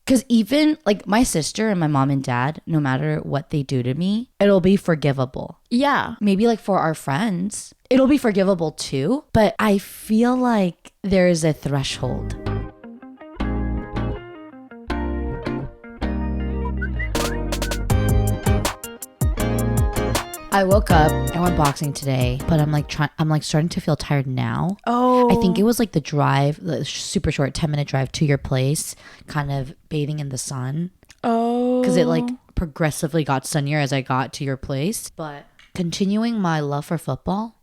Because even like my sister and my mom and dad, no matter what they do to me, it'll be forgivable. Yeah. Maybe like for our friends, it'll be forgivable too. But I feel like there is a threshold. I woke up, I went boxing today, but I'm like starting to feel tired now. Oh. I think it was like the drive, the super short 10-minute drive to your place, kind of bathing in the sun. Oh. Because it like progressively got sunnier as I got to your place. But continuing my love for football,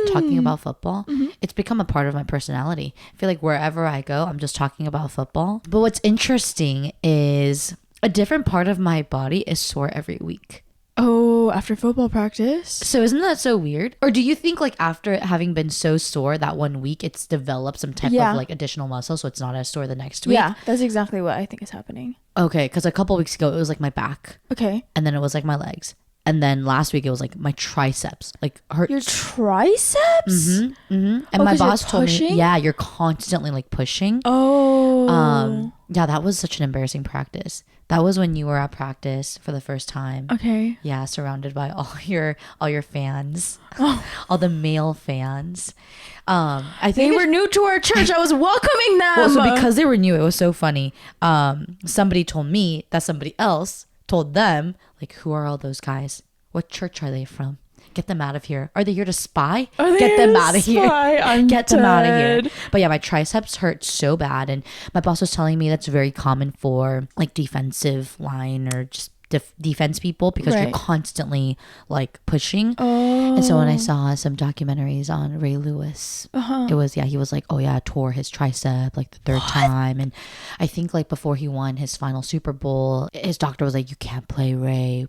talking about football, it's become a part of my personality. I feel like wherever I go, I'm just talking about football. But what's interesting is a different part of my body is sore every week. Oh, after football practice? So isn't that so weird? Or do you think like after having been so sore that 1 week, it's developed some type of like additional muscle so it's not as sore the next week? Yeah, that's exactly what I think is happening. Okay, because a couple weeks ago, it was like my back. Okay. And then it was like my legs. And then last week, it was like my triceps. Like hurt. Your triceps? Mm-hmm, mm-hmm. And my boss told me, yeah, you're constantly like pushing. Oh. Yeah, that was such an embarrassing practice. That was when you were at practice for the first time. Okay. Yeah, surrounded by all your fans, all the male fans. I think they were new to our church. I was welcoming them. Well, so because they were new, it was so funny. Somebody told me that somebody else told them, like, who are all those guys? What church are they from? Get them out of here. Are they here to spy? Get them out of here. Get them out of here. But yeah, my triceps hurt so bad. And my boss was telling me that's very common for like defensive line or just defense people because you're constantly like pushing. And so when I saw some documentaries on Ray Lewis, it was, he was like, oh yeah, tore his tricep like the third time. And I think like before he won his final Super Bowl, his doctor was like, you can't play Ray.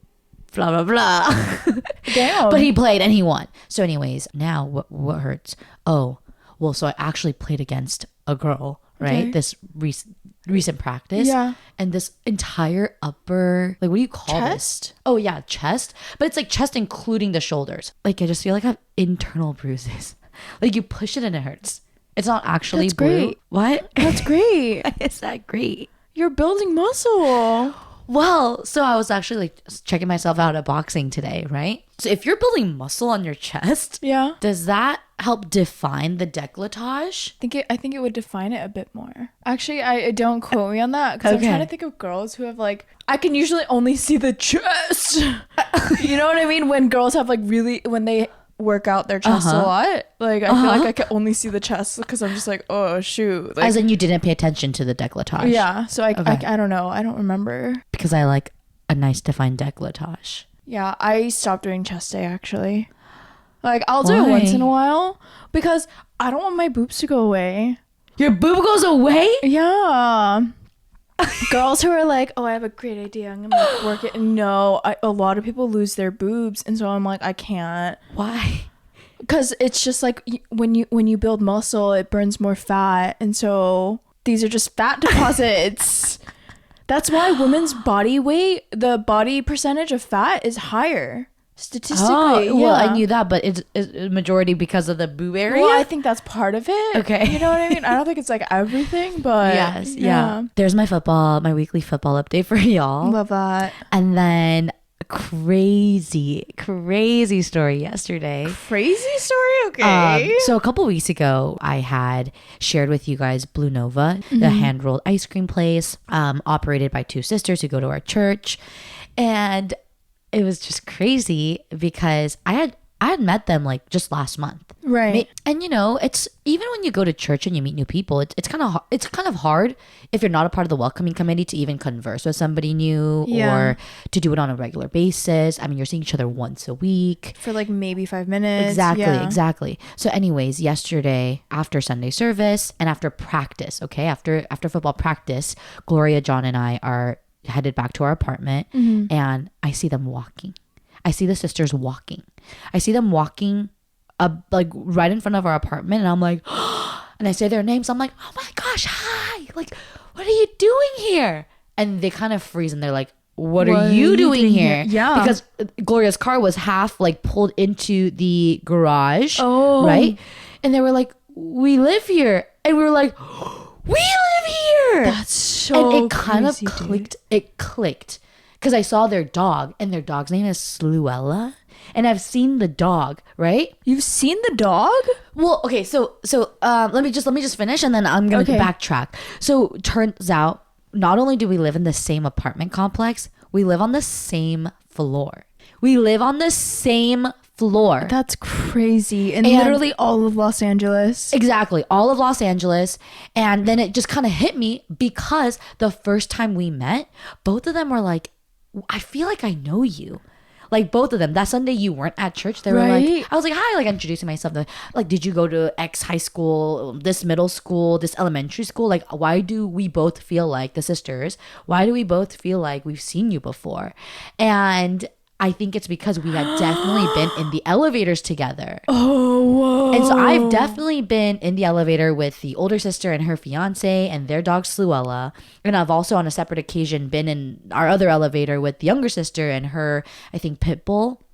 Blah blah blah. Damn. But he played and he won. So anyways, now what hurts? Oh, well, so I actually played against a girl, right? Okay. This recent practice. Yeah. And this entire upper, like, what do you call chest? this? Oh yeah, chest. But it's like chest including the shoulders. Like I just feel like I have internal bruises. Like you push it and it hurts. It's not actually That's blue. great. What? That's great. Is that great? You're building muscle. Well, so I was actually like checking myself out at boxing today, right? So if you're building muscle on your chest, Yeah. does that help define the décolletage? I think it would define it a bit more. Actually, I don't quote me on that because I'm trying to think of girls who have like, I can usually only see the chest. You know what I mean? When girls have like when they work out their chest a lot, like I feel like I can only see the chest because I'm just like, oh shoot, like, as in you didn't pay attention to the décolletage. Yeah, so I don't know, I don't remember because I like a nice defined décolletage. Yeah, I stopped doing chest day actually. Like I'll do it once in a while because I don't want my boobs to go away. Your boob goes away? Yeah. Girls who are like, oh, I have a great idea, I'm gonna like, work it. No, a lot of people lose their boobs, and so I'm like, I can't. Why? Because it's just like when you build muscle, it burns more fat, and so these are just fat deposits. That's why women's body weight, the body percentage of fat is higher statistically. Oh, well, I knew that, but it's a majority because of the boob area. Well, I think that's part of it. Okay. You know what I mean? I don't think it's like everything, but yes, yeah. There's my weekly football update for y'all. Love that. And then crazy story yesterday. Crazy story? Okay. So a couple weeks ago, I had shared with you guys Blue Nova, the hand-rolled ice cream place, operated by two sisters who go to our church. And it was just crazy because I had met them like just last month. Right. And you know, it's even when you go to church and you meet new people, it's kind of hard if you're not a part of the welcoming committee to even converse with somebody new or to do it on a regular basis. I mean, you're seeing each other once a week for like maybe 5 minutes. Exactly. So anyways, yesterday after Sunday service and after practice, after football practice, Gloria, John, and I are headed back to our apartment and I see them walking. I see the sisters walking. I see them walking like right in front of our apartment, and I'm like, and I say their names. I'm like, oh my gosh, hi! Like, what are you doing here? And they kind of freeze, and they're like, what are you doing here? Yeah, because Gloria's car was half like pulled into the garage. Oh, right. And they were like, we live here, and we were like, we live here. That's so and it kind of crazy, clicked. It clicked because I saw their dog, and their dog's name is Sluella, and I've seen the dog, right? You've seen the dog? Well, okay, so let me just finish, and then I'm gonna backtrack. So turns out, not only do we live in the same apartment complex, we live on the same floor. We live on the same floor. That's crazy. And literally all of Los Angeles. Exactly. All of Los Angeles. And then it just kind of hit me because the first time we met, both of them were like, I feel like I know you. Like both of them. That Sunday you weren't at church. They were like, I was like, hi, like introducing myself. Like, did you go to X high school, this middle school, this elementary school? Like, why do we both feel like the sisters? Why do we both feel like we've seen you before? And I think it's because we had definitely been in the elevators together. Oh, whoa. And so I've definitely been in the elevator with the older sister and her fiance and their dog Sluella. And I've also on a separate occasion been in our other elevator with the younger sister and her, I think, pit bull.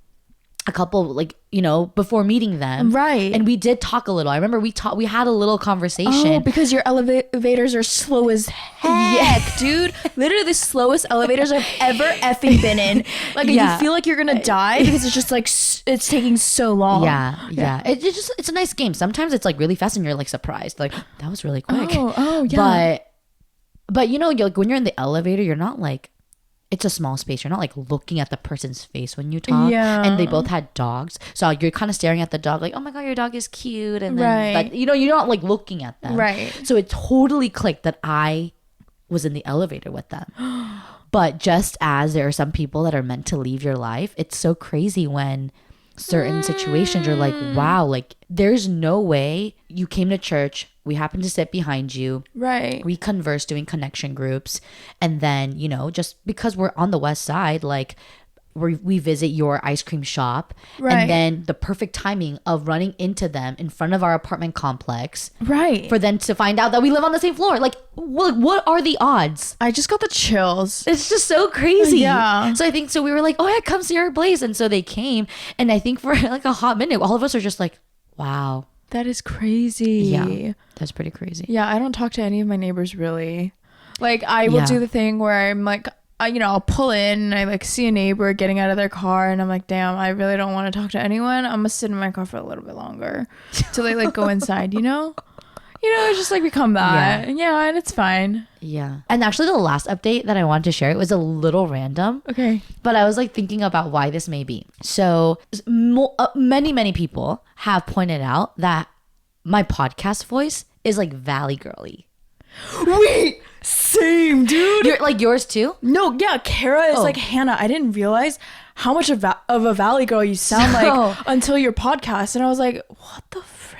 A couple, like, you know, before meeting them. Right. And we did talk a little. I remember we had a little conversation. Oh, because your elevators are slow as heck, dude. Literally the slowest elevators I've ever effing been in. Like, you feel like you're gonna die because it's just like, it's taking so long. Yeah. It's a nice game. Sometimes it's like really fast and you're like surprised. Like, that was really quick. Oh, yeah. But you know, like when you're in the elevator, you're not like, it's a small space. You're not like looking at the person's face when you talk. Yeah. And they both had dogs. So you're kind of staring at the dog like, oh my God, your dog is cute. And then, but you know, you're not like looking at them. Right. So it totally clicked that I was in the elevator with them. But just as there are some people that are meant to leave your life, it's so crazy when certain situations are like, wow, like there's no way you came to church. We happened to sit behind you. Right. We conversed doing connection groups. And then, you know, just because we're on the west side, like we visit your ice cream shop. Right. And then the perfect timing of running into them in front of our apartment complex. Right. For them to find out that we live on the same floor. Like, what are the odds? I just got the chills. It's just so crazy. Yeah. So I think, so we were like, oh yeah, come see our place. And so they came. And I think for like a hot minute, all of us are just like, wow. That is crazy. Yeah, that's pretty crazy. Yeah, I don't talk to any of my neighbors really. Like, I will do the thing where I'm like, I'll pull in and I like see a neighbor getting out of their car and I'm like, damn, I really don't want to talk to anyone. I'm gonna sit in my car for a little bit longer till they like go inside, you know? It's just like become that. Yeah, and it's fine. Yeah. And actually the last update that I wanted to share, it was a little random. Okay. But I was like thinking about why this may be. So many people have pointed out that my podcast voice is like Valley girly. Wait, same, dude. You're like yours too? No, yeah, Kara is like Hana. I didn't realize how much of a Valley girl you sound like until your podcast. And I was like, what the frick?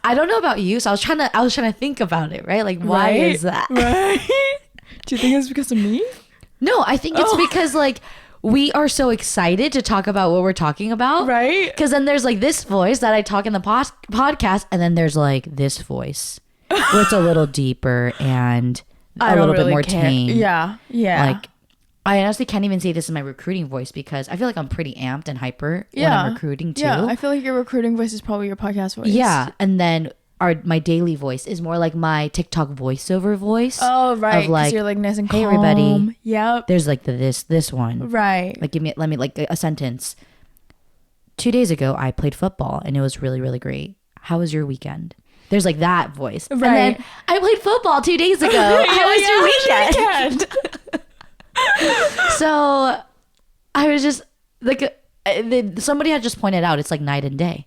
I don't know about you, so I was trying to think about it, right? Like, why is that? Right? Do you think it's because of me? No, I think it's because like we are so excited to talk about what we're talking about, right? Because then there's like this voice that I talk in the podcast, and then there's like this voice where it's a little deeper and a little bit more tame. Yeah. Like, I honestly can't even say this is my recruiting voice because I feel like I'm pretty amped and hyper when I'm recruiting too. Yeah, I feel like your recruiting voice is probably your podcast voice. Yeah, and then my daily voice is more like my TikTok voiceover voice. Oh, right. Of like, you're like nice and calm. Hey everybody. Yep. There's like this one. Right. Like let me like a sentence. 2 days ago I played football and it was really, really great. How was your weekend? There's like that voice. Right. And then I played football 2 days ago. How was your weekend? So I was just like, somebody had just pointed out it's like night and day.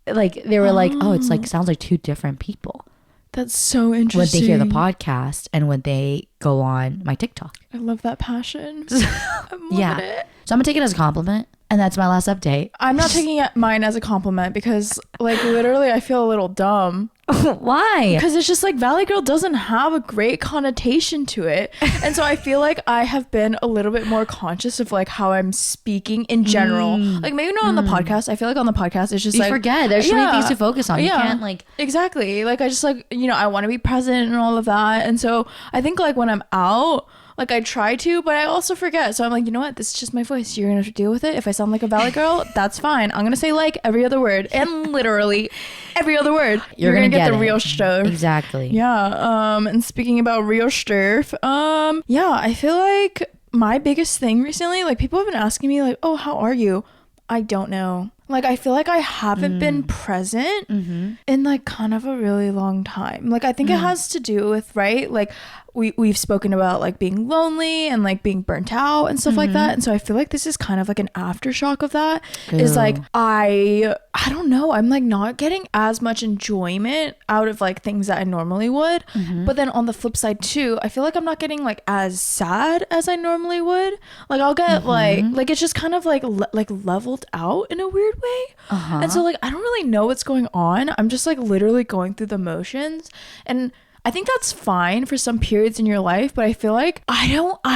Like they were like, oh, it's like sounds like two different people. That's so interesting. When they hear the podcast and when they go on my TikTok. I love that passion. I'm loving it. So I'm gonna take it as a compliment. And that's my last update. I'm not taking mine as a compliment because like literally I feel a little dumb. Why? Because it's just like Valley Girl doesn't have a great connotation to it. And so I feel like I have been a little bit more conscious of like how I'm speaking in general. Like maybe not on the podcast. I feel like on the podcast it's just you like forget. There's so many things to focus on. You can't like exactly. Like I just like, I want to be present and all of that. And so I think like when I'm out, Like I try to, but I also forget. So I'm like, you know what? This is just my voice. You're gonna have to deal with it. If I sound like a valley girl, that's fine. I'm gonna say like every other word, and literally every other word. You're gonna get the real stuff. Exactly. Yeah. And speaking about real stuff, yeah, I feel like my biggest thing recently, like people have been asking me like, oh, how are you? I don't know. Like, I feel like I haven't been present in like kind of a really long time. Like, I think it has to do with, right? Like, we've spoken about like being lonely and like being burnt out and stuff like that. And so I feel like this is kind of like an aftershock of that. Is like, I don't know. I'm like not getting as much enjoyment out of like things that I normally would. But then on the flip side too, I feel like I'm not getting like as sad as I normally would. Like I'll get like it's just kind of like leveled out in a weird way. And so like I don't really know what's going on. I'm just like literally going through the motions, and I think that's fine for some periods in your life, but I feel like I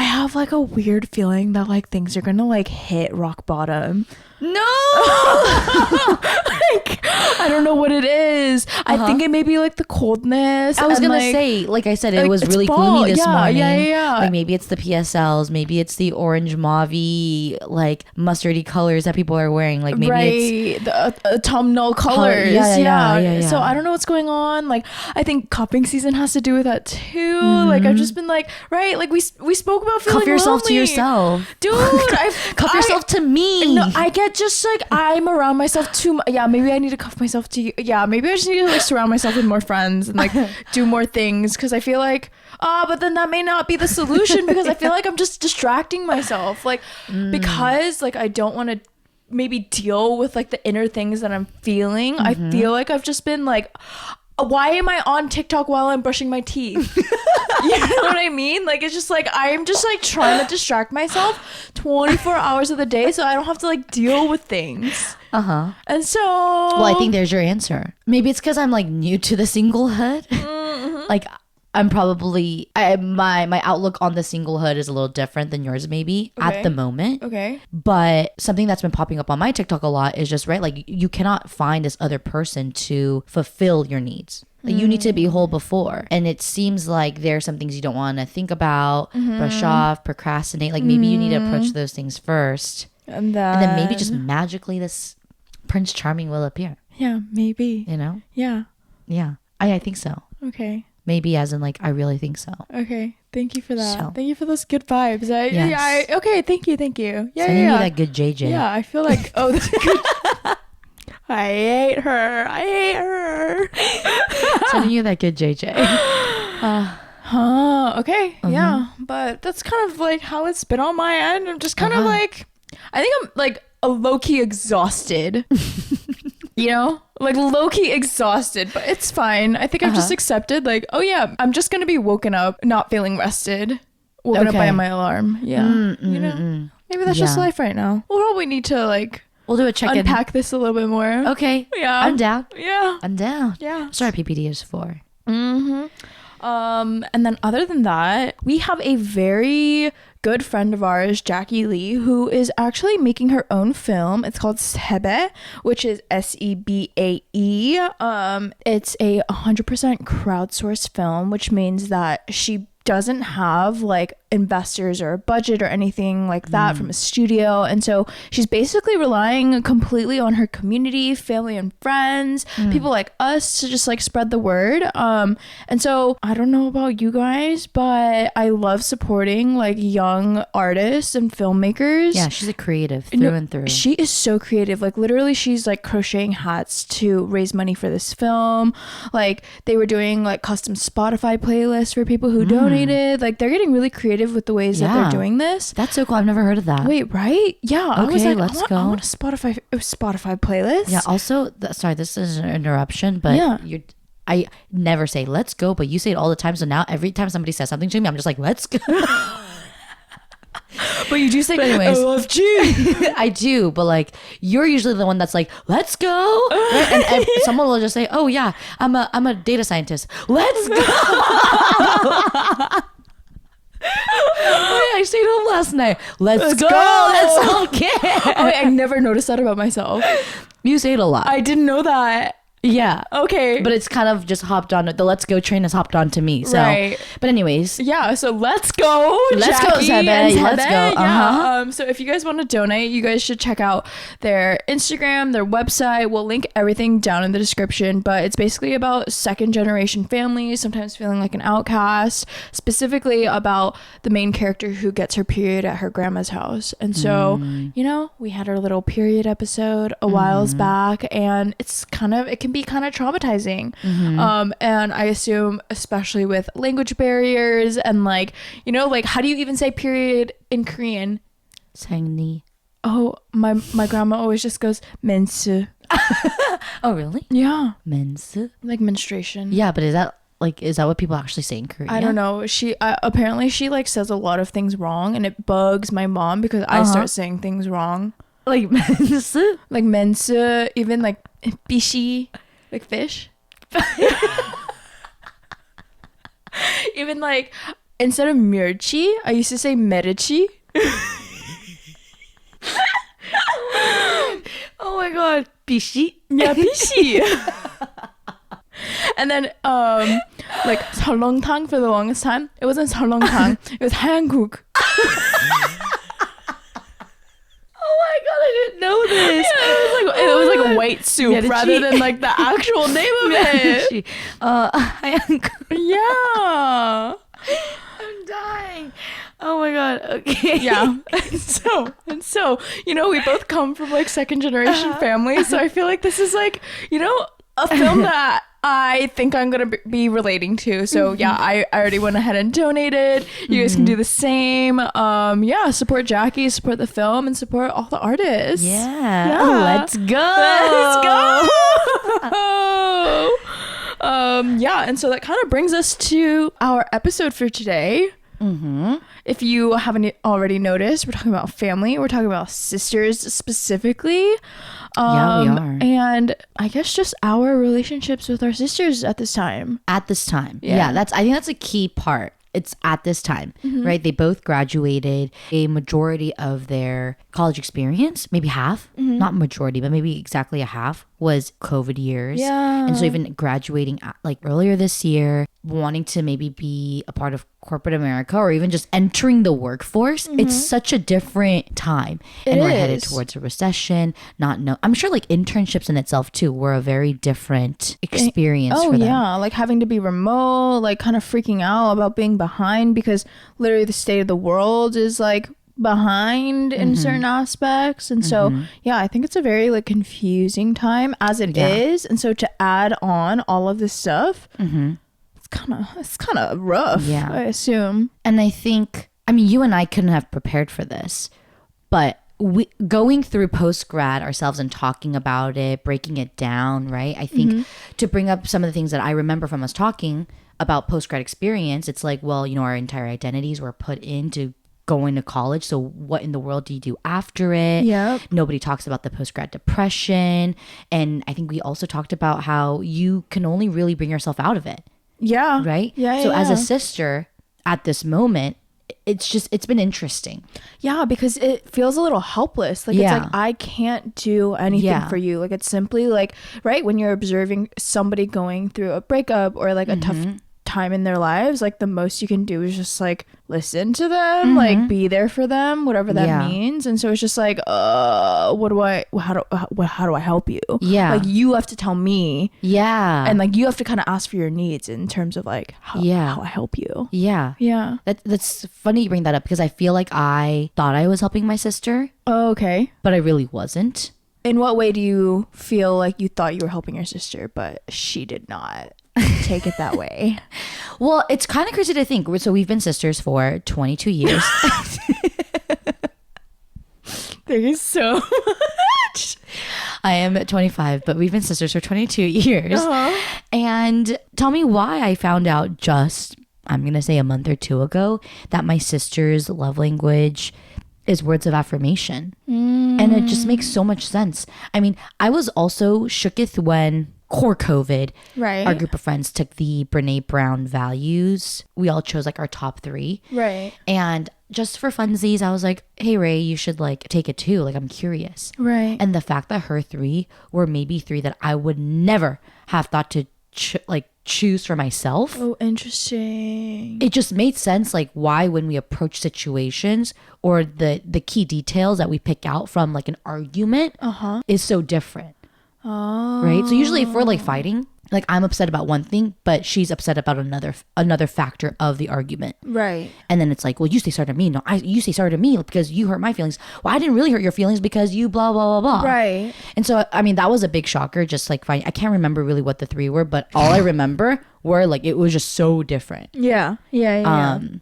have like a weird feeling that like things are gonna like hit rock bottom. No. Like, I don't know what it is. I think it may be like the coldness. I was gonna say, like I said, it was really gloomy this morning. Yeah. Like maybe it's the PSLs, maybe it's the orange mauvey, like mustardy colors that people are wearing. Like maybe it's the autumnal colors. Yeah. So I don't know what's going on. Like I think cupping season has to do with that too. Like I've just been like, right, like we spoke about feeling cuff yourself lonely. To yourself, dude. Cuff yourself to me. No, I get just like I'm around myself too much. Yeah, maybe I need to cuff myself to you. Yeah, maybe I just need to like surround myself with more friends and like do more things, because I feel like but then that may not be the solution, because I feel like I'm just distracting myself, like because like I don't want to maybe deal with like the inner things that I'm feeling. I feel like I've just been like, why am I on TikTok while I'm brushing my teeth? You know what I mean? Like, it's just like, I'm just like trying to distract myself 24 hours of the day so I don't have to like deal with things. And so... Well, I think there's your answer. Maybe it's because I'm like new to the singlehood. Like, I'm probably... my outlook on the singlehood is a little different than yours maybe at the moment. Okay. But something that's been popping up on my TikTok a lot is just, right, like you cannot find this other person to fulfill your needs. Like, you need to be whole before. And it seems like there are some things you don't want to think about, brush off, procrastinate. Like maybe you need to approach those things first. And then maybe just magically this Prince Charming will appear. Yeah, maybe. You know? Yeah. Yeah. I think so. Okay. Maybe as in like, I really think so. Okay. Thank you for that. So. Thank you for those good vibes. Yes. Okay. Thank you. Yeah. Sending you that good JJ. Yeah. I feel like, that's good. I hate her. Sending you that good JJ. Okay. Yeah. But that's kind of like how it's been on my end. I'm just kind of like, I think I'm like a low-key exhausted. You know? Like low-key exhausted, but it's fine. I think I've just accepted like, oh yeah, I'm just going to be woken up not feeling rested. Woken up by my alarm. Yeah. You know? Maybe that's just life right now. We'll probably need to like... We'll do a check-in. Unpack this a little bit more. Okay. Yeah. I'm down. Yeah. I'm down. Yeah. That's what our PPD is for. And then other than that, we have a very good friend of ours, Jackie Lee, who is actually making her own film. It's called Sebae, which is Sebae. It's a 100% crowdsourced film, which means that she doesn't have like investors or a budget or anything like that from a studio, and so she's basically relying completely on her community, family and friends, people like us to just like spread the word. And so I don't know about you guys, but I love supporting like young artists and filmmakers. Yeah, she's a creative through and through. She is so creative. Like literally she's like crocheting hats to raise money for this film. Like they were doing like custom Spotify playlists for people who donated. Like they're getting really creative with the ways that they're doing this. That's so cool. I've never heard of that. Wait, right? Yeah. Okay, I was like, let's go. I want a Spotify playlist. Yeah. Also, sorry, this is an interruption, but I never say let's go, but you say it all the time. So now every time somebody says something to me, I'm just like, let's go. But you do say, anyways, OFG. I do, but like you're usually the one that's like, let's go, right? And someone will just say, oh yeah, I'm a data scientist. Let's go. I stayed home last night. Let's go. That's okay. I never noticed that about myself. You say it a lot. I didn't know that. Yeah. Okay. But it's kind of just hopped on. The Let's Go train has hopped on to me. So, right. But anyways. Yeah. So let's go. Let's Jackie go, Sebae. Let's go. Yeah. So if you guys want to donate, you guys should check out their Instagram, their website. We'll link everything down in the description. But it's basically about second generation families, sometimes feeling like an outcast, specifically about the main character who gets her period at her grandma's house. And so, you know, we had our little period episode a whiles back, and it can be kind of traumatizing. And I assume, especially with language barriers and like, you know, like how do you even say period in Korean? Sangni. Oh, my grandma always just goes mensu. Oh really? Yeah. Mensu? Like menstruation. Yeah, but is that what people actually say in Korea? I don't know. She apparently she like says a lot of things wrong, and it bugs my mom because I start saying things wrong. Like mensu? Like mensu, even like bishi, like fish. Even like instead of mirchi, I used to say merichi. Oh my god, bishi? Yeah, bishi. And then like 설렁탕 for the longest time. It wasn't 설렁탕. It was 한국. Oh my god, I didn't know this. Yeah, it was like a white soup rather than like the actual name of it. Yeah. I'm dying. Oh my god. Okay. Yeah. And so, you know, we both come from like second generation families, so I feel like this is like, you know, a film that I think I'm gonna be relating to. So yeah, I already went ahead and donated. You guys can do the same. Yeah, support Jackie, support the film, and support all the artists. Yeah. Let's go. Yeah, and so that kind of brings us to our episode for today. If you haven't already noticed, we're talking about family. We're talking about sisters specifically. Yeah, we are. And I guess just our relationships with our sisters at this time. At this time. Yeah, I think that's a key part. It's at this time, right? They both graduated. A majority of their college experience, maybe half, not majority, but maybe exactly a half, was COVID years. Yeah. And so even graduating like earlier this year, wanting to maybe be a part of corporate America or even just entering the workforce, it's such a different time. And we're headed towards a recession. I'm sure like internships in itself too were a very different experience for them. Oh yeah, like having to be remote, like kind of freaking out about being behind because literally the state of the world is like behind in certain aspects. And so yeah, I think it's a very like confusing time as it is. And so to add on all of this stuff, it's kind of rough, I assume. And I think, I mean, you and I couldn't have prepared for this, but we going through post-grad ourselves and talking about it, breaking it down, right? I think to bring up some of the things that I remember from us talking about post-grad experience, it's like, well, you know, our entire identities were put into going to college. So what in the world do you do after it? Yep. Nobody talks about the post-grad depression. And I think we also talked about how you can only really bring yourself out of it. Yeah. Right? Yeah. So as a sister at this moment, it's been interesting. Yeah, because it feels a little helpless. Like it's like I can't do anything for you. Like it's simply like, right, when you're observing somebody going through a breakup or like a tough time in their lives, like the most you can do is just like listen to them, like be there for them, whatever that means. And so it's just like how do I help you? Like you have to tell me, and like you have to kind of ask for your needs in terms of like how I help you. That's funny you bring that up because I feel like I thought I was helping my sister. Oh, okay. But I really wasn't. In what way do you feel like you thought you were helping your sister but she did not take it that way? Well, it's kind of crazy to think. So we've been sisters for 22 years. Thank you so much. I am 25, but we've been sisters for 22 years. And tell me why I found out just, I'm going to say a month or two ago, that my sister's love language is words of affirmation. And it just makes so much sense. I mean, I was also shooketh when core COVID, our group of friends took the Brene Brown values. We all chose like our top 3. Right. And just for funsies, I was like, hey, Ray, you should like take it too. Like, I'm curious. Right. And the fact that her 3 were maybe 3 that I would never have thought to choose for myself. Oh, interesting. It just made sense, like why when we approach situations or the key details that we pick out from like an argument is so different. Oh. Right? So usually if we're like fighting, like I'm upset about one thing, but she's upset about another factor of the argument. Right. And then it's like, well, you say sorry to me. No, you say sorry to me because you hurt my feelings. Well, I didn't really hurt your feelings because you blah, blah, blah, blah. Right. And so, I mean, that was a big shocker. Just like I can't remember really what the 3 were, but all I remember were like, it was just so different. Yeah.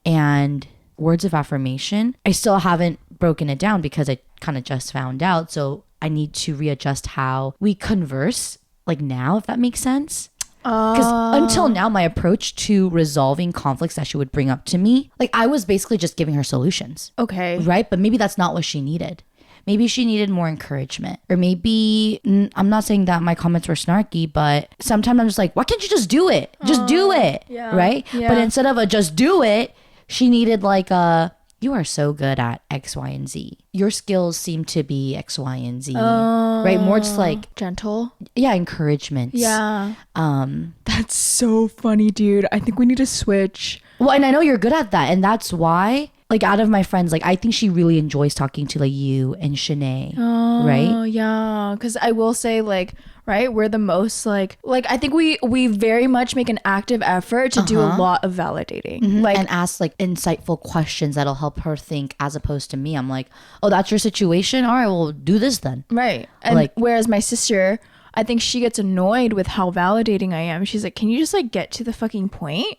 And words of affirmation, I still haven't broken it down because I kind of just found out. So I need to readjust how we converse like now, if that makes sense. Because until now, my approach to resolving conflicts that she would bring up to me, like I was basically just giving her solutions. Okay. Right? But maybe that's not what she needed. Maybe she needed more encouragement. Or maybe, I'm not saying that my comments were snarky, but sometimes I'm just like, why can't you just do it? Just do it. Yeah. Right? Yeah. But instead of a just do it, she needed like a, you are so good at X, Y, and Z. Your skills seem to be X, Y, and Z. Right? More just like gentle. Yeah, encouragement. Yeah. That's so funny, dude. I think we need to switch. Well, and I know you're good at that. And that's why, like out of my friends, like I think she really enjoys talking to like you and Shanae. Right? Oh, yeah. Because I will say like, right, we're the most like I think we very much make an active effort to do a lot of validating. Like, and ask like insightful questions that'll help her think, as opposed to me. I'm like, oh, that's your situation? All right, well, do this then. Right. And like, whereas my sister, I think she gets annoyed with how validating I am. She's like, can you just like get to the fucking point?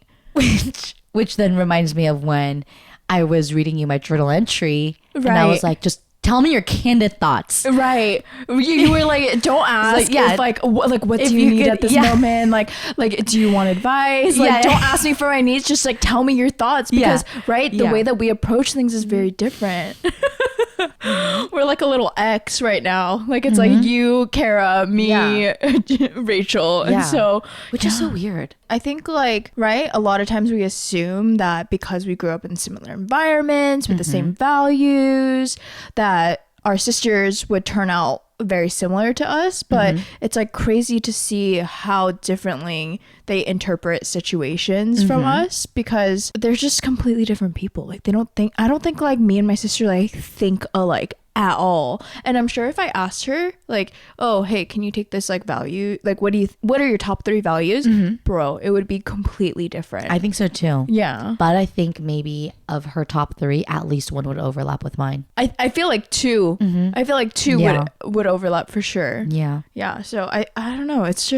Which then reminds me of when I was reading you my journal entry. Right. And I was like, just tell me your candid thoughts. Right. You were like, don't ask. Like, what do you need at this moment? Like, do you want advice? Like, don't ask me for my needs. Just like, tell me your thoughts. Because, the way that we approach things is very different. We're like a little X right now. Like, it's like you, Kara, me, Rachel. And so, which is so weird. I think like, right, a lot of times we assume that because we grew up in similar environments with the same values, that our sisters would turn out very similar to us, but it's like crazy to see how differently they interpret situations from us, because they're just completely different people. Like I don't think like me and my sister like think alike at all. And I'm sure if I asked her like, oh, hey, can you take this like value, like what are your top 3 values, bro, it would be completely different. I think so too. Yeah. But I think maybe of her top 3, at least one would overlap with mine. I feel like 2 I feel like 2 would overlap for sure. Yeah. So I don't know, it's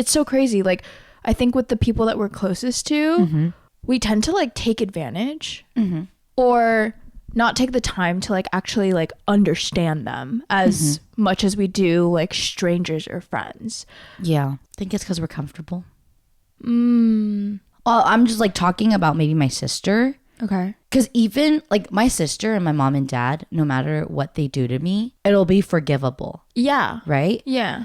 so crazy. Like I think with the people that we're closest to, we tend to like take advantage or not take the time to like actually like understand them as much as we do like strangers or friends. Yeah. I think it's because we're comfortable. Well, I'm just like talking about maybe my sister. Okay. Because even like my sister and my mom and dad, no matter what they do to me, it'll be forgivable. Yeah. Right? Yeah.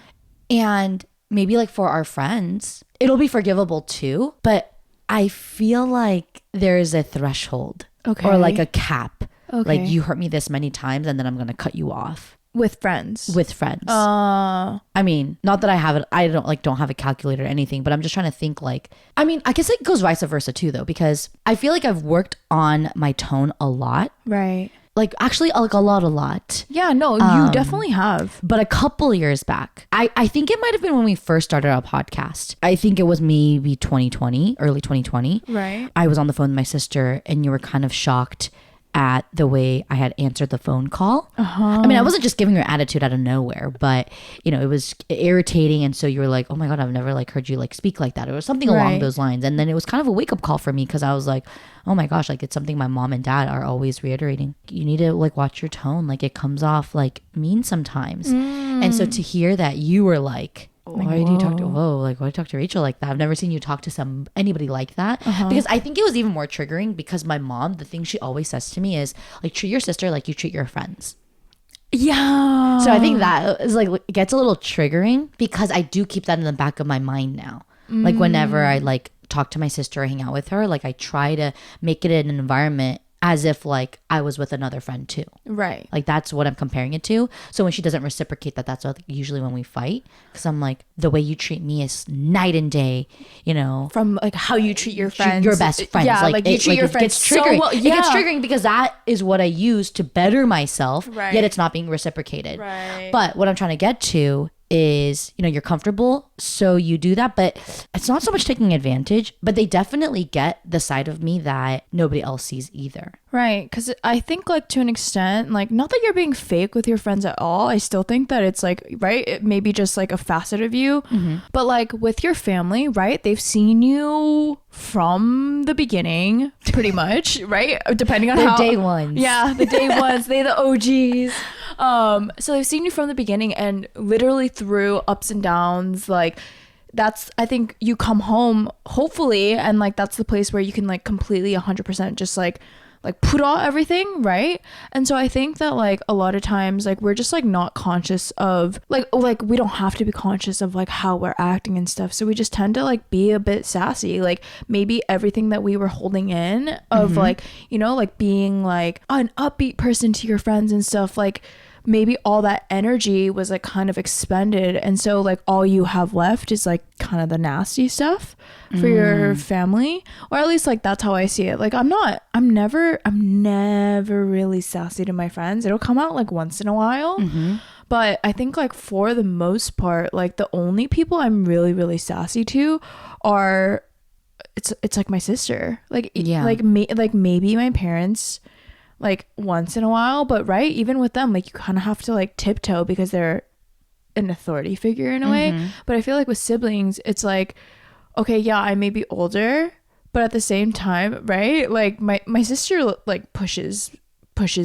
And maybe like for our friends, it'll be forgivable too. But I feel like there is a threshold. Okay. Or like a cap. Okay. Like you hurt me this many times and then I'm going to cut you off. With friends. I mean, not that I don't have a calculator or anything, but I'm just trying to think like, I mean, I guess it goes vice versa too though, because I feel like I've worked on my tone a lot. Right. Like actually like a lot. Yeah, no, you definitely have. But a couple years back, I think it might have been when we first started our podcast. I think it was maybe early 2020. Right. I was on the phone with my sister and you were kind of shocked at the way I had answered the phone call. I mean, I wasn't just giving her attitude out of nowhere, but you know, it was irritating. And so you were like, oh my God, I've never like heard you like speak like that, or something along those lines. And then it was kind of a wake up call for me, because I was like, oh my gosh, like it's something my mom and dad are always reiterating. You need to like watch your tone. Like it comes off like mean sometimes. And so to hear that you were like, why do you talk to Rachel like that? I've never seen you talk to anybody like that. Because I think it was even more triggering, because my mom, the thing she always says to me is like, treat your sister like you treat your friends. Yeah. So I think that is like, it gets a little triggering, because I do keep that in the back of my mind now. Like whenever I like talk to my sister or hang out with her, like I try to make it an environment as if like I was with another friend too. Right. Like that's what I'm comparing it to. So when she doesn't reciprocate that, that's usually when we fight. Because I'm like, the way you treat me is night and day, you know. From like how you treat your friends. Your best friends. Yeah, like you treat your friends so well. It gets triggering because that is what I use to better myself. Right. Yet it's not being reciprocated. Right. But what I'm trying to get to is, you know, you're comfortable, so you do that, but it's not so much taking advantage, but they definitely get the side of me that nobody else sees either. Right, because I think like to an extent, like not that you're being fake with your friends at all. I still think that it's like, right, it may be just like a facet of you, but like with your family, right, they've seen you from the beginning pretty much, right, depending on the how day ones. Yeah, the day ones, they the OGs. So they've seen you from the beginning and literally through ups and downs. Like that's, I think you come home hopefully, and like that's the place where you can like completely 100% just like put out everything, right? And so I think that like a lot of times like we're just like not conscious of like we don't have to be conscious of like how we're acting and stuff, so we just tend to like be a bit sassy. Like maybe everything that we were holding in of like, you know, like being like an upbeat person to your friends and stuff, like maybe all that energy was like kind of expended, and so like all you have left is like kind of the nasty stuff for your family, or at least like that's how I see it. Like I'm never really sassy to my friends. It'll come out like once in a while, but I think like for the most part, like the only people I'm really really sassy to are it's like my sister, like like maybe my parents like once in a while, but right, even with them, like you kind of have to like tiptoe because they're an authority figure in a way. But I feel like with siblings, it's like, okay, yeah, I may be older, but at the same time, right, like my sister like pushes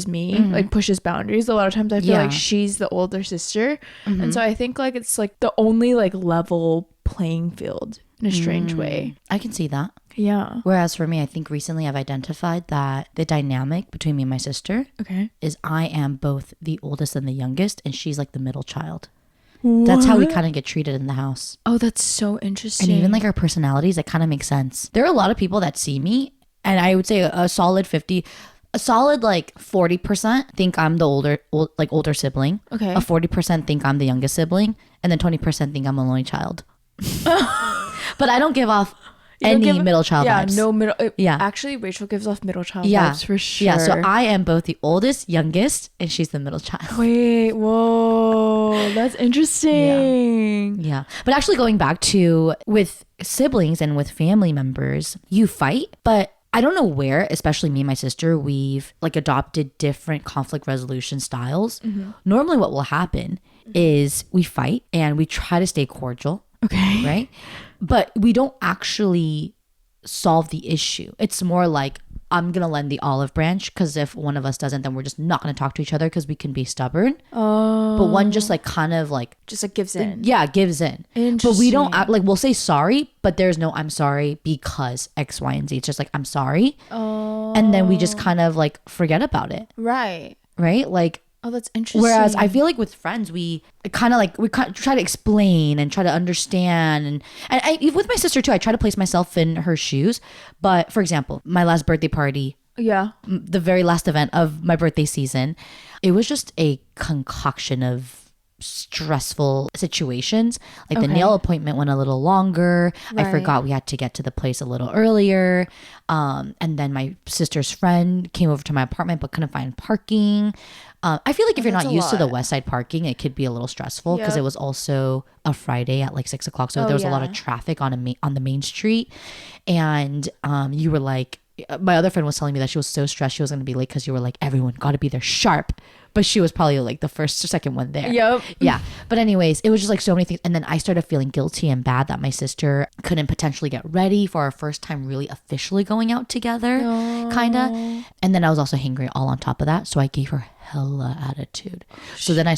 me, like pushes boundaries. A lot of times I feel like she's the older sister, and so I think like it's like the only like level playing field in a strange way. I can see that. Yeah. Whereas for me, I think recently I've identified that the dynamic between me and my sister is I am both the oldest and the youngest, and she's like the middle child. What? That's how we kind of get treated in the house. Oh, that's so interesting. And even like our personalities, it kind of makes sense. There are a lot of people that see me, and I would say a solid like 40% think I'm the older sibling. Okay. A 40% think I'm the youngest sibling, and then 20% think I'm an only child. But I don't give off any middle child vibes. No middle. Actually, Rachel gives off middle child vibes for sure. Yeah, so I am both the oldest, youngest, and she's the middle child. Wait, whoa, that's interesting. Yeah. But actually going back to with siblings and with family members, you fight, but I don't know where, especially me and my sister, we've like adopted different conflict resolution styles. Normally what will happen is we fight and we try to stay cordial. Okay. Right? But we don't actually solve the issue. It's more like, I'm going to lend the olive branch, because if one of us doesn't, then we're just not going to talk to each other because we can be stubborn. Oh. But one just like kind of like... just like gives in. Yeah, gives in. Interesting. But we don't act like, we'll say sorry, but there's no I'm sorry because X, Y, and Z. It's just like, I'm sorry. Oh. And then we just kind of like forget about it. Right. Right? Like... oh, that's interesting. Whereas I feel like with friends, we kind of try to explain and try to understand. And I, with my sister too, I try to place myself in her shoes. But for example, my last birthday party, the very last event of my birthday season, it was just a concoction of stressful situations. Like the nail appointment went a little longer. Right. I forgot we had to get to the place a little earlier. And then my sister's friend came over to my apartment but couldn't find parking. I feel like if you're not used to the West Side parking, it could be a little stressful because it was also a Friday at like 6 o'clock. So there was a lot of traffic on the main street. And you were like, my other friend was telling me that she was so stressed she was going to be late because you were like, everyone got to be there sharp. But she was probably like the first or second one there. Yep. Yeah. But anyways, it was just like so many things. And then I started feeling guilty and bad that my sister couldn't potentially get ready for our first time really officially going out together, kind of. And then I was also hangry all on top of that. So I gave her hella attitude. So then I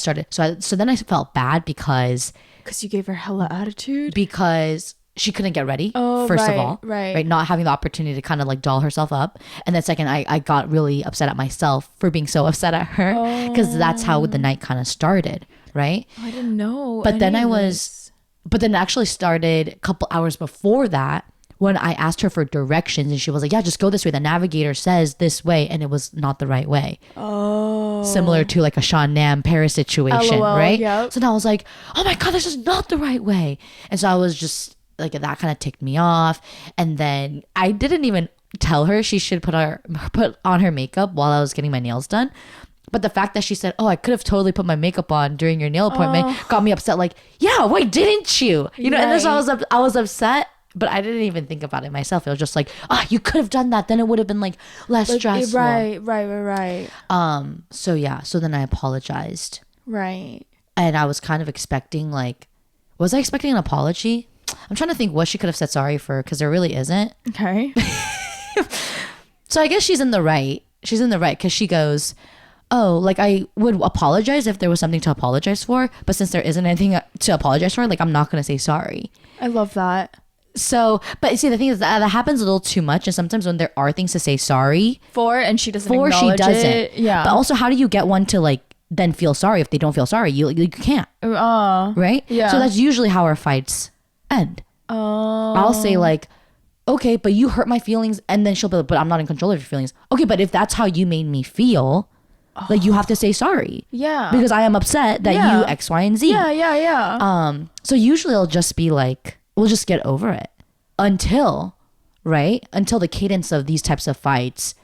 felt bad because you gave her hella attitude? Because she couldn't get ready, first of all. Right. Not having the opportunity to kind of like doll herself up. And then second, I got really upset at myself for being so upset at her. Because that's how the night kind of started. Right? I didn't know. But then it actually started a couple hours before that when I asked her for directions and she was like, yeah, just go this way. The navigator says this way. And it was not the right way. Oh. Similar to like a Sean Nam Paris situation, LOL, right? yep. So now I was like, oh my God, this is not the right way. And so I was just like, that kind of ticked me off. And then I didn't even tell her she should put on her makeup while I was getting my nails done. But the fact that she said, oh, I could have totally put my makeup on during your nail appointment got me upset. Like, yeah, why didn't you? You know, and then so I was upset, but I didn't even think about it myself. It was just like, you could have done that. Then it would have been like less stressful. Right. So yeah, so then I apologized. Right. And I was kind of expecting was I expecting an apology? I'm trying to think what she could have said sorry for, because there really isn't. Okay. So I guess she's in the right. She's in the right because she goes, oh, like I would apologize if there was something to apologize for. But since there isn't anything to apologize for, like I'm not going to say sorry. I love that. So, but see, the thing is that happens a little too much. And sometimes when there are things to say sorry for, and she doesn't acknowledge it. Yeah. But also, how do you get one to like then feel sorry if they don't feel sorry? You can't. Right? Yeah. So that's usually how our fights end. I'll say like, okay, but you hurt my feelings. And then she'll be like, but I'm not in control of your feelings. Okay, but if that's how you made me feel, like you have to say sorry. Yeah. Because I am upset that you X, Y, and Z. Yeah. So usually it'll just be like, we'll just get over it until the cadence of these types of fights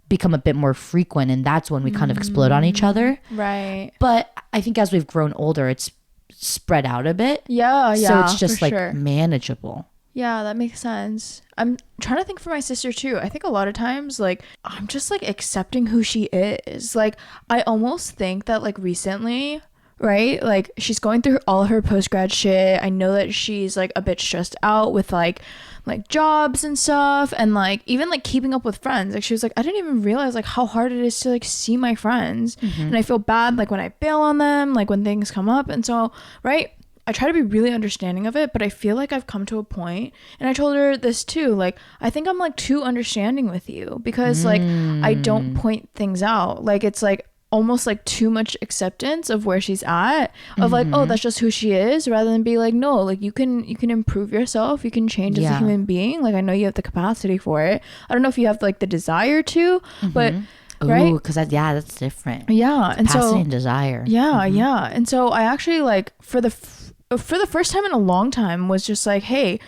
become a bit more frequent. And that's when we kind of explode on each other. Right. But I think as we've grown older, it's spread out a bit. Yeah. So it's just like manageable. Yeah, that makes sense. I'm trying to think for my sister too. I think a lot of times like I'm just like accepting who she is. Like I almost think that like recently, right? Like she's going through all her post-grad shit. I know that she's like a bit stressed out with like jobs and stuff, and like even like keeping up with friends. Like she was like, I didn't even realize like how hard it is to like see my friends. And I feel bad like when I bail on them, like when things come up. And so, right, I try to be really understanding of it, but I feel like I've come to a point, and I told her this too, like I think I'm like too understanding with you because like I don't point things out. Like it's like almost like too much acceptance of where she's at, of like, oh, that's just who she is, rather than be like, no, like you can improve yourself, you can change as a human being. Like I know you have the capacity for it. I don't know if you have like the desire to, but right, because that's different. Yeah. And capacity and desire. Yeah. And so I actually like for the first time in a long time was just like, hey,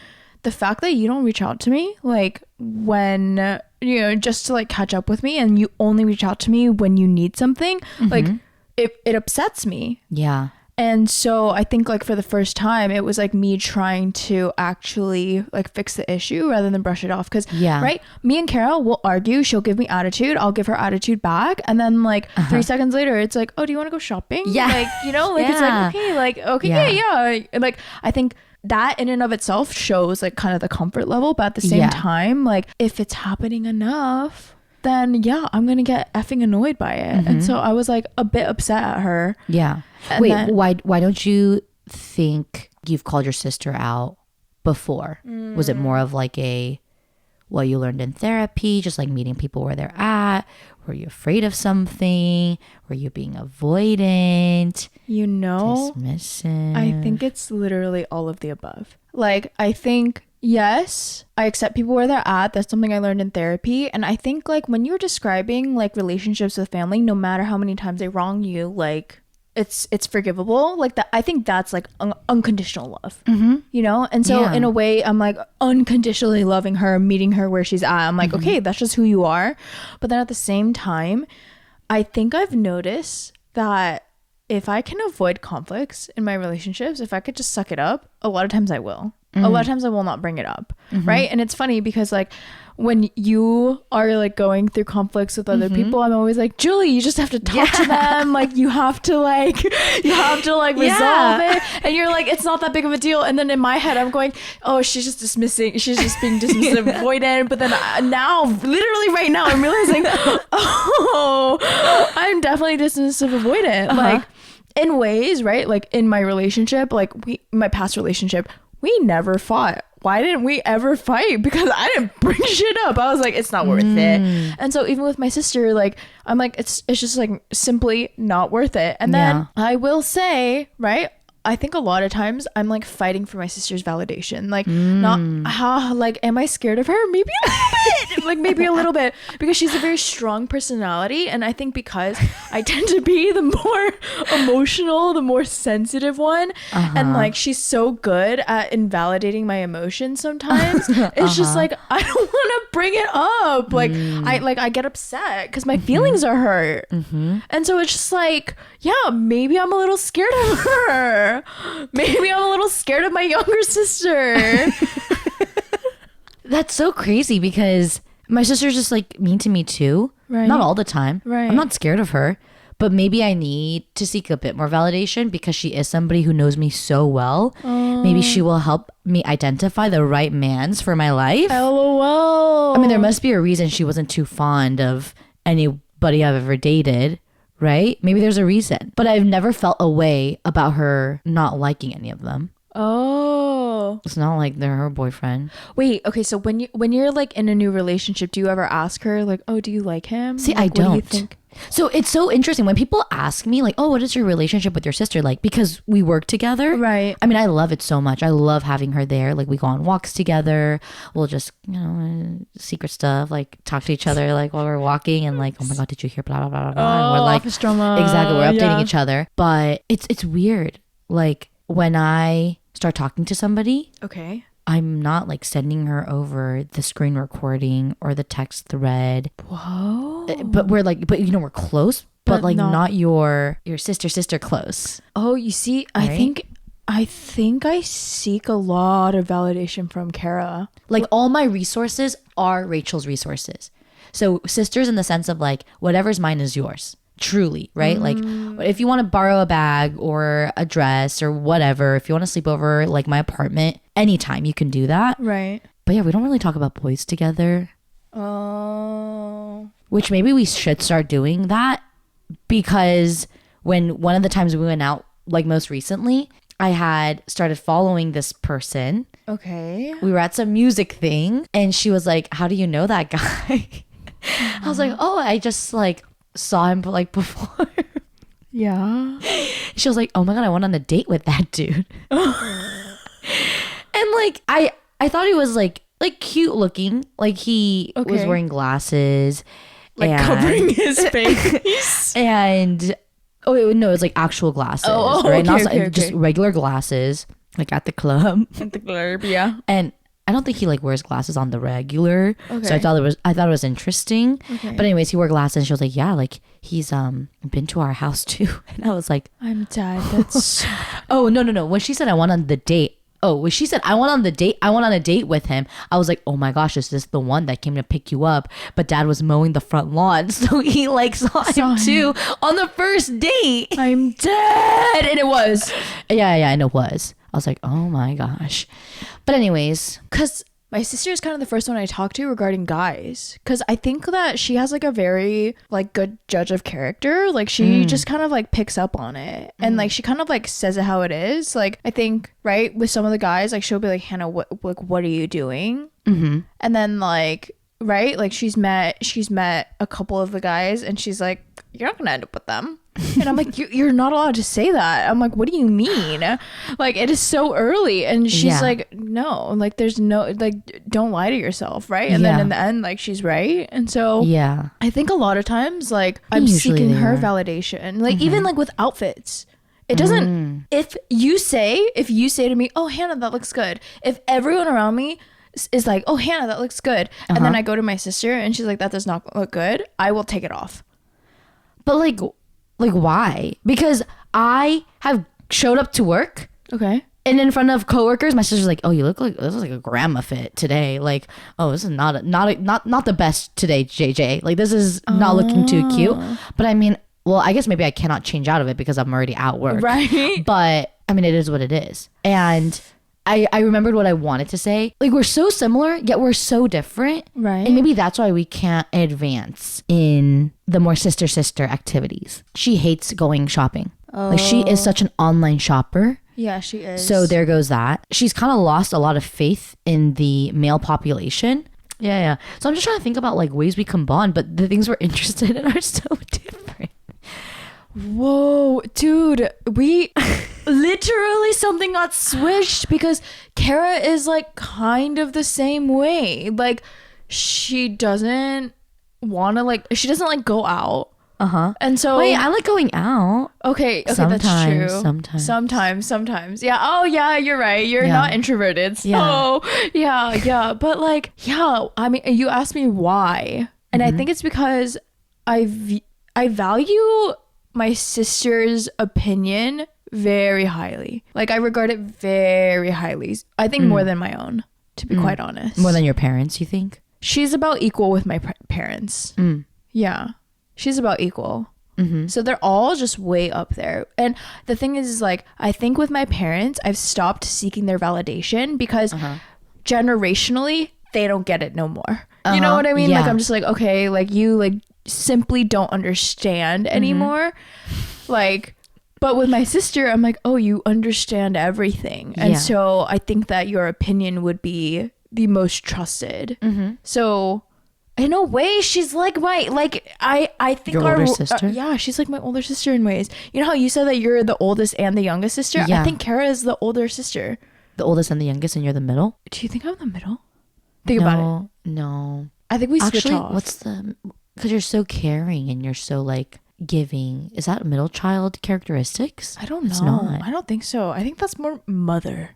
the fact that you don't reach out to me like when, you know, just to like catch up with me, and you only reach out to me when you need something, like it upsets me. Yeah. And so I think like for the first time it was like me trying to actually like fix the issue rather than brush it off, because right, me and Kara will argue, she'll give me attitude, I'll give her attitude back, and then like 3 seconds later it's like, oh, do you want to go shopping? Like, you know, like it's like, okay, like okay, yeah. Like I think that in and of itself shows like kind of the comfort level, but at the same time, like if it's happening enough, then I'm gonna get effing annoyed by it. And so I was like a bit upset at her. And wait, why don't you think you've called your sister out before? Was it more of like what you learned in therapy, just like meeting people where they're at? Were you afraid of something? Were you being avoidant? You know, dismissive? I think it's literally all of the above. Like, I think, yes, I accept people where they're at. That's something I learned in therapy. And I think like when you're describing like relationships with family, no matter how many times they wrong you, like it's forgivable. Like that, I think that's like unconditional love, you know? And so in a way, I'm like unconditionally loving her, meeting her where she's at. I'm like, okay, that's just who you are. But then at the same time, I think I've noticed that if I can avoid conflicts in my relationships, if I could just suck it up, a lot of times I will. A lot of times I will not bring it up, right? And it's funny because like when you are like going through conflicts with other people, I'm always like, Julie, you just have to talk to them. Like you have to like resolve it. And you're like, it's not that big of a deal. And then in my head, I'm going, oh, she's just being dismissive, avoidant. But then now, literally right now, I'm realizing, oh, I'm definitely dismissive, avoidant. Like in ways, right? Like in my relationship, like my past relationship, we never fought. Why didn't we ever fight? Because I didn't bring shit up. I was like, it's not worth it. And so even with my sister, like, I'm like, it's just like simply not worth it. And then I will say, right, I think a lot of times I'm like fighting for my sister's validation. Like like, am I scared of her? Maybe a little bit. Like maybe a little bit, because she's a very strong personality. And I think because I tend to be the more emotional, the more sensitive one. And like, she's so good at invalidating my emotions sometimes. It's just like, I don't want to bring it up. Like I get upset because my feelings are hurt. And so it's just like, yeah, maybe I'm a little scared of her. Maybe I'm a little scared of my younger sister. That's so crazy because my sister's just like mean to me too. Right. Not all the time. Right. I'm not scared of her, but maybe I need to seek a bit more validation because she is somebody who knows me so well. Maybe she will help me identify the right mans for my life. LOL. I mean, there must be a reason she wasn't too fond of anybody I've ever dated. Right? Maybe there's a reason. But I've never felt a way about her not liking any of them. Oh. It's not like they're her boyfriend. Wait, okay, so when you're like in a new relationship, do you ever ask her like, "Oh, do you like him?" See, like, I don't. What do you think? So it's so interesting when people ask me like, "Oh, what is your relationship with your sister like?" Because we work together. Right. I mean, I love it so much. I love having her there. Like we go on walks together. We'll just, secret stuff, like talk to each other like while we're walking and like, "Oh my God, did you hear blah, blah, blah, blah." Oh, and we're like, office drama. Exactly. We're updating each other. But it's weird. Like when I start talking to somebody. Okay. I'm not like sending her over the screen recording or the text thread. Whoa. But we're like, we're close, but like not your sister close. Oh, you see, right? I think I seek a lot of validation from Kara. Like all my resources are Rachel's resources. So sisters in the sense of like, whatever's mine is yours. Truly, right? Like if you want to borrow a bag or a dress or whatever, if you want to sleep over like my apartment, anytime you can do that. Right. But yeah, we don't really talk about boys together. Oh. Which maybe we should start doing that, because when one of the times we went out, like most recently, I had started following this person. Okay. We were at some music thing and she was like, "How do you know that guy?" I was like, "Oh, I just like saw him like before." Yeah. She was like, "Oh my God, I went on a date with that dude." And like I thought he was like cute looking. Like he was wearing glasses. Like covering his face. And no, it's like actual glasses. Right? Not just regular glasses. Like at the club. At the club, yeah. And I don't think he like wears glasses on the regular. Okay. So I thought it was interesting. Okay. But anyways, he wore glasses and she was like, "Yeah, like he's been to our house too." And I was like, "I'm dead." That's Oh, no. When she said I went on the date, when she said I went on a date with him, I was like, "Oh my gosh, is this the one that came to pick you up?" But dad was mowing the front lawn, so he like saw him too on the first date. I'm dead. And it was. Yeah, and it was. I was like, "Oh my gosh." But anyways, because my sister is kind of the first one I talked to regarding guys, because I think that she has like a very like good judge of character. Like she just kind of like picks up on it and like she kind of like says it how it is. Like I think right with some of the guys, like she'll be like, "Hannah, what are you doing?" And then like right, like she's met a couple of the guys and she's like, "You're not gonna end up with them." And I'm like, you're not allowed to say that. I'm like, what do you mean? Like, it is so early. And she's like, no, like, there's no, like, don't lie to yourself, right? And then in the end, like, she's right. And so I think a lot of times, like, I'm seeking her validation. Like, even like with outfits. It doesn't, if you say to me, "Oh, Hannah, that looks good." If everyone around me is like, "Oh, Hannah, that looks good." And then I go to my sister and she's like, "That does not look good," I will take it off. But like why? Because I have showed up to work. Okay. And in front of coworkers, my sister's like, "Oh, you look like this is like a grandma fit today. Like, oh, this is not the best today, JJ. Like, this is not looking too cute." But I mean, well, I guess maybe I cannot change out of it because I'm already at work. Right. But I mean, it is what it is. And I remembered what I wanted to say. Like, we're so similar, yet we're so different. Right. And maybe that's why we can't advance in the more sister activities. She hates going shopping. Oh. Like, she is such an online shopper. Yeah, she is. So there goes that. She's kind of lost a lot of faith in the male population. Yeah. So I'm just trying to think about like ways we can bond, but the things we're interested in are so different. Whoa, dude, we literally something got switched because Kara is like kind of the same way. Like she doesn't want to she doesn't like go out. And so wait, I like going out. Okay, sometimes, that's true. Sometimes. Yeah. Oh yeah, you're right. You're not introverted. So yeah. But like, yeah, I mean, you asked me why. And I think it's because I value my sister's opinion very highly. Like I regard it very highly. I think more than my own, to be quite honest. More than your parents, you think? She's about equal with my parents. Yeah. She's about equal. So they're all just way up there. And the thing is like, I think with my parents, I've stopped seeking their validation because generationally, they don't get it no more. You know what I mean? Like, I'm just like, okay, like you like simply don't understand anymore. Like, but with my sister, I'm like, oh, you understand everything. And so I think that your opinion would be the most trusted. So in a way, she's like I think your older sister. Yeah, she's like my older sister in ways. You know how you said that you're the oldest and the youngest sister? I think Kara is the older sister. The oldest and the youngest, and you're the middle? Do you think I'm the middle? Think about it. No. I think we switch actually off. Because you're so caring and you're so like giving. Is that middle child characteristics? I don't know. It's not. I don't think so. I think that's more mother.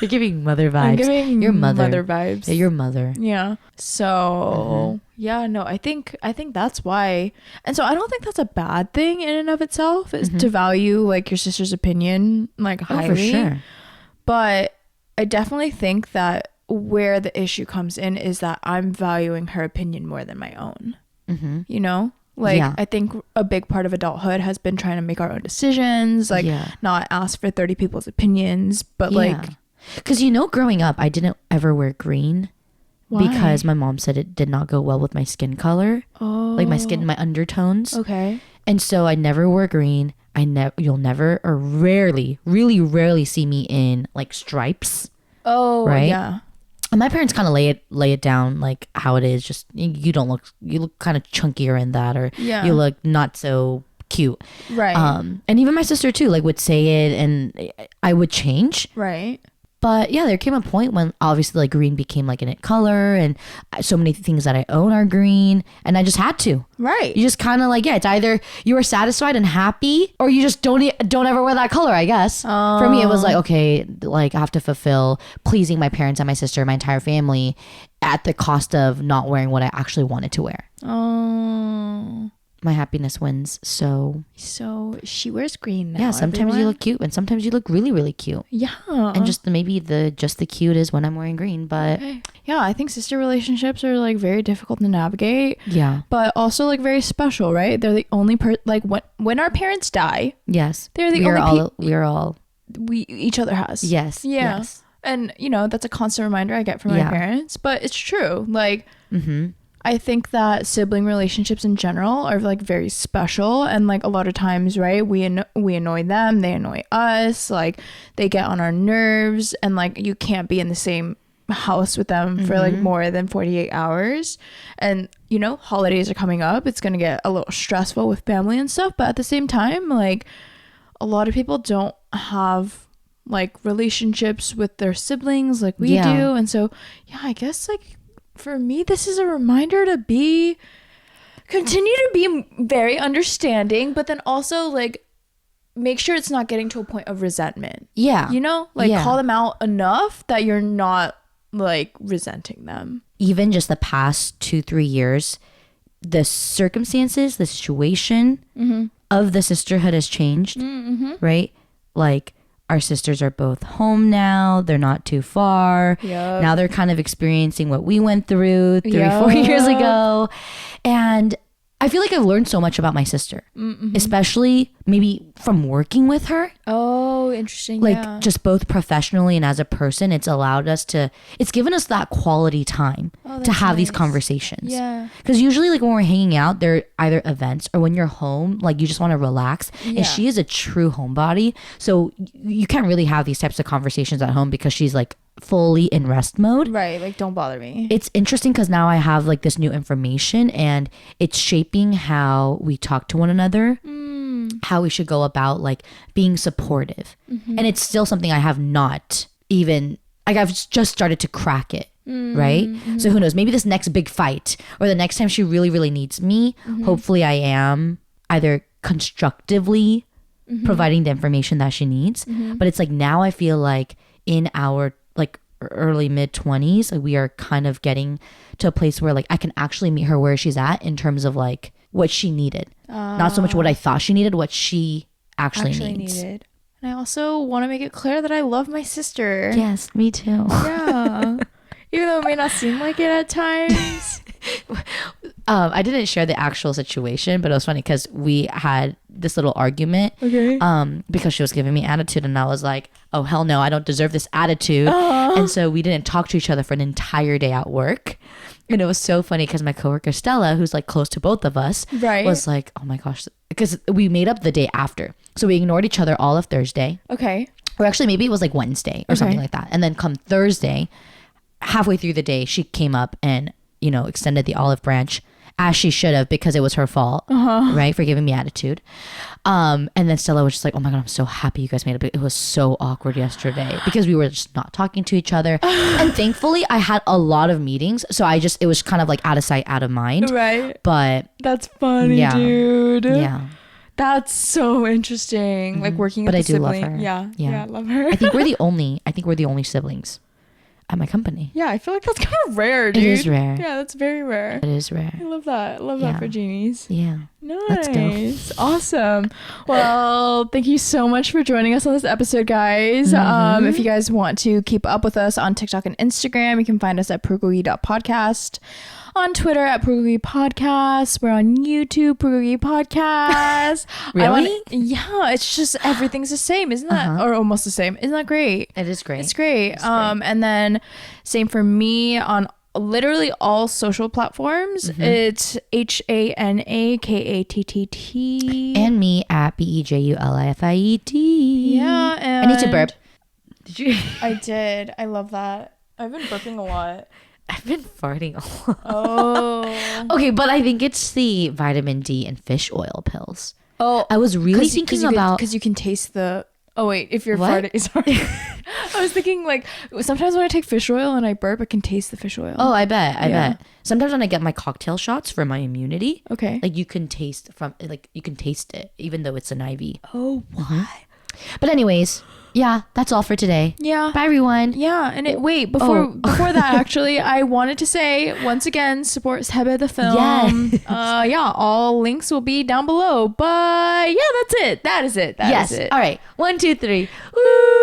You're giving mother vibes. I'm giving your mother vibes. Yeah, your mother. Yeah. So yeah, no, I think that's why. And so I don't think that's a bad thing in and of itself, is to value like your sister's opinion like highly. For sure. But I definitely think that where the issue comes in is that I'm valuing her opinion more than my own. You know? Like, I think a big part of adulthood has been trying to make our own decisions, like not ask for 30 people's opinions, but like... Because, you know, growing up, I didn't ever wear green. Why? Because my mom said it did not go well with my skin color. Oh. Like my skin, my undertones. Okay. And so I never wore green. You'll never or rarely, really rarely see me in like stripes. Oh, right? Yeah. And my parents kind of lay it down like how it is. Just you look kind of chunkier in that, or you look not so cute, right? And even my sister too, like would say it, and I would change, right? But yeah, there came a point when obviously like green became like an it color, and so many things that I own are green, and I just had to. Right. You just kind of like, it's either you are satisfied and happy, or you just don't ever wear that color, I guess. For me, it was like, okay, like I have to fulfill pleasing my parents and my sister, my entire family, at the cost of not wearing what I actually wanted to wear. Oh. My happiness wins. So she wears green now. Yeah, sometimes you look cute and sometimes you look really, really cute. Yeah. And just the cute is when I'm wearing green. But yeah, I think sister relationships are like very difficult to navigate. Yeah. But also like very special, right? They're the only like when our parents die. Yes. They're the only we each other has. Yes. Yeah. Yes. And you know, that's a constant reminder I get from my parents, but it's true. Like I think that sibling relationships in general are like very special, and like a lot of times, right, we annoy them, they annoy us, like they get on our nerves, and like you can't be in the same house with them for like more than 48 hours. And you know, holidays are coming up, it's going to get a little stressful with family and stuff, but at the same time, like a lot of people don't have like relationships with their siblings like we do. And so yeah, I guess like for me, this is a reminder to continue to be very understanding, but then also like make sure it's not getting to a point of resentment. Yeah. You know, like call them out enough that you're not like resenting them. Even just the past 2-3 years, the circumstances, the situation of the sisterhood has changed, right? Like, our sisters are both home now. They're not too far. Yep. Now they're kind of experiencing what we went through 3-4 years ago. And I feel like I've learned so much about my sister, especially maybe from working with her. Oh, interesting. Like just both professionally and as a person, it's given us that quality time to have these conversations. Yeah. Because usually like when we're hanging out, they're either events or when you're home, like you just want to relax. Yeah. And she is a true homebody. So you can't really have these types of conversations at home because she's like fully in rest mode. Right. Like don't bother me. It's interesting because now I have like this new information and it's shaping how we talk to one another. how we should go about like being supportive. And it's still something I have not even, like I've just started to crack it. Right? So who knows, maybe this next big fight or the next time she really, really needs me, hopefully I am either constructively providing the information that she needs. But it's like now I feel like in our like early mid 20s, like we are kind of getting to a place where like I can actually meet her where she's at in terms of like what she needed. Not so much what I thought she needed, what she actually needs. needed. And I also want to make it clear that I love my sister. Yes, me too. Yeah. Even though it may not seem like it at times. I didn't share the actual situation, but it was funny because we had this little argument. Okay. Because she was giving me attitude, and I was like, "Oh hell no, I don't deserve this attitude." And so we didn't talk to each other for an entire day at work. And it was so funny because my coworker Stella, who's like close to both of us, Right. was like, "Oh my gosh," because we made up the day after, so we ignored each other all of Thursday. Okay. Or actually, maybe it was like Wednesday or something like that. And then come Thursday, halfway through the day, she came up and, you know, extended the olive branch as she should have because it was her fault, right? For giving me attitude. And then Stella was just like, oh my God, I'm so happy you guys made it. It was so awkward yesterday because we were just not talking to each other. And thankfully I had a lot of meetings. So it was kind of like out of sight, out of mind. Right. But that's funny, dude. Yeah. That's so interesting. Like working with a sibling. Love her. Yeah. I love her. I think we're the only siblings at my company. Yeah, I feel like that's kind of rare, dude. It is rare. Yeah, that's very rare. It is rare. I love that. Love that for genies. Yeah. Nice. Let's go. Awesome. Well, thank you so much for joining us on this episode, guys. If you guys want to keep up with us on TikTok and Instagram, you can find us at bulgogi.podcast. On Twitter at bulgogi podcast. We're on YouTube, bulgogi podcast. Really? Yeah, it's just everything's the same, isn't that? Or almost the same. Isn't that great? It is great. It's great. And then same for me on literally all social platforms. It's HANAKATTT. And me at BEJULIFIED. Yeah. And I need to burp. Did you? I did. I love that. I've been burping a lot. I've been farting a lot. Oh. Okay, but I think it's the vitamin D and fish oil pills. Oh. I was really thinking about... Because you can taste the... Oh, wait. If you're farting... Sorry. I was thinking like sometimes when I take fish oil and I burp, I can taste the fish oil. Oh, I bet. Sometimes when I get my cocktail shots for my immunity, okay, like you can taste it even though it's an IV. Oh, why? But anyways, yeah, that's all for today. Yeah. Bye everyone. Yeah, and before that, actually, I wanted to say once again, support Sebae the film. Yeah, all links will be down below. But yeah, that's it. That is it. That is it. All right. 1, 2, 3. Woo!